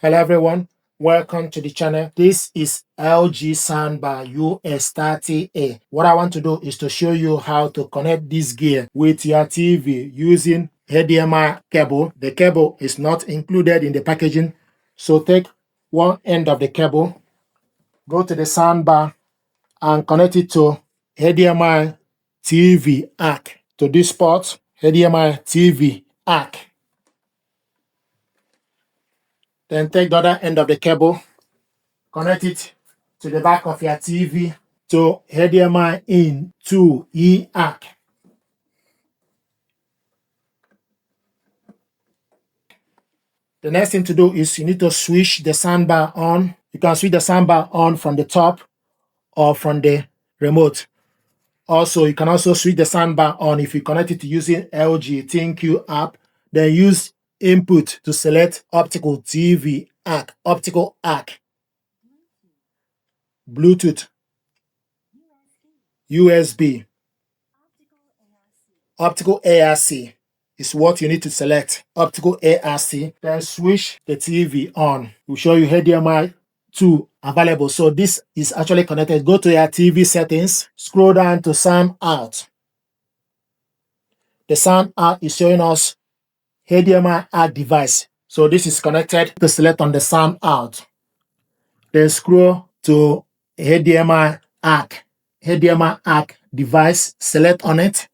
Hello everyone, welcome to the channel. This is LG Soundbar US30A. What I want to do is to show you how to connect this gear with your TV using HDMI cable. The cable is not included in the packaging, so take one end of the cable, go to the soundbar and connect it to HDMI TV ARC. To this port, HDMI TV ARC. Then take the other end of the cable, connect it to the back of your TV to HDMI in to ARC. The next thing to do is you need to switch the soundbar on. You can switch the soundbar on from the top or from the remote. Also, you can also switch the soundbar on if you connect it using LG ThinQ app. Then use input to select optical TV ARC, optical ARC, Bluetooth, USB, optical ARC is what you need to select. Optical ARC. Then switch the TV on. We'll show you HDMI 2 available. So this is actually connected. Go to your TV settings, scroll down to sound out. The sound out is showing us HDMI ARC device. So this is connected. To select on the sound out. Then scroll to HDMI ARC. HDMI ARC device. Select on it.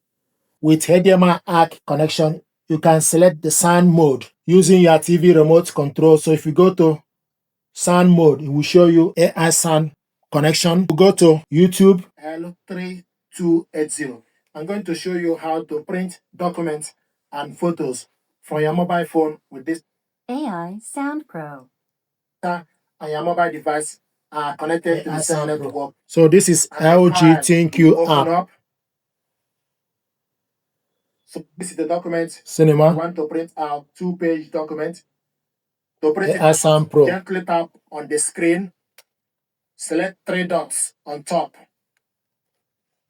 With HDMI ARC connection, you can select the sound mode using your TV remote control. So if you go to sound mode, it will show you AI sound connection. You go to YouTube L3280. I'm going to show you how to print documents and photos from your mobile phone with this AI Sound Pro. And your mobile device are connected to the same network. So this is LG ThinQ app. So this is the document. Cinema. You want to print out 2-page document. To print it out, Pro. Gently tap on the screen. Select 3 dots on top.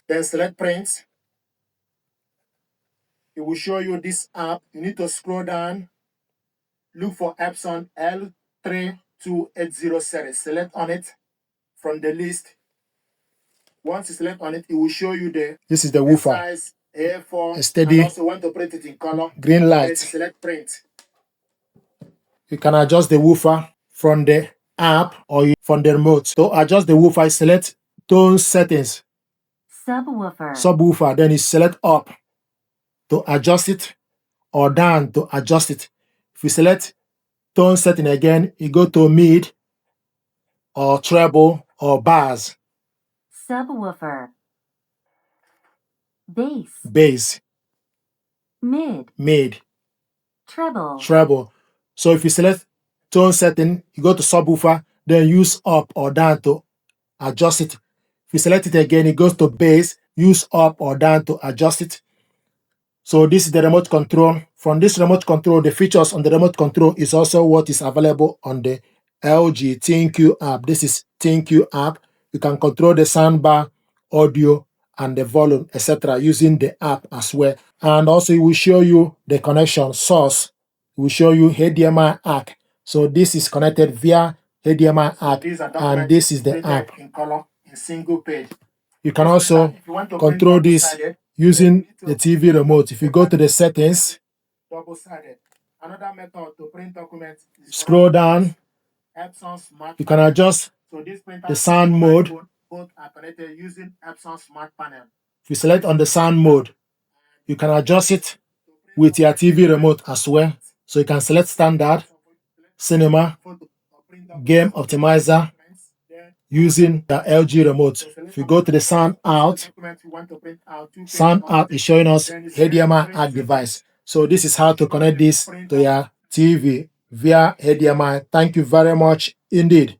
Then select print. It will show you this app. You need to scroll down. Look for Epson L3280 series. Select on it from the list. Once you select on it, it will show you this is the woofer. Size, A4, steady. And also want to print it in color. Green light. Select print. You can adjust the woofer from the app or from the remote. To adjust the woofer, select tone settings. Subwoofer. Then you select up to adjust it or down to adjust it. If you select tone setting again, you go to mid or treble or bass. Subwoofer. Bass. Bass. Mid. Treble. Treble. So if you select tone setting, you go to subwoofer, then use up or down to adjust it. If you select it again, it goes to bass, use up or down to adjust it. So this is the remote control. From this remote control, the features on the remote control is also what is available on the LG ThinQ app. This is ThinQ app. You can control the soundbar, audio, and the volume, etc. using the app as well. And also it will show you the connection source. It will show you HDMI ARC. So this is connected via HDMI ARC, and this is the app. In color, in single page. You can also control this using the TV remote. If you go to the settings, double-sided. Another method to print documents is scroll down. You can adjust the sound mode. Both are connected using Epson Smart Panel. If you select on the sound mode, you can adjust it with your TV remote as well. So you can select standard, cinema, game optimizer using the LG remote. If you go to the sound out is showing us HDMI ARC device. So this is how to connect this to your TV via HDMI. Thank you very much indeed.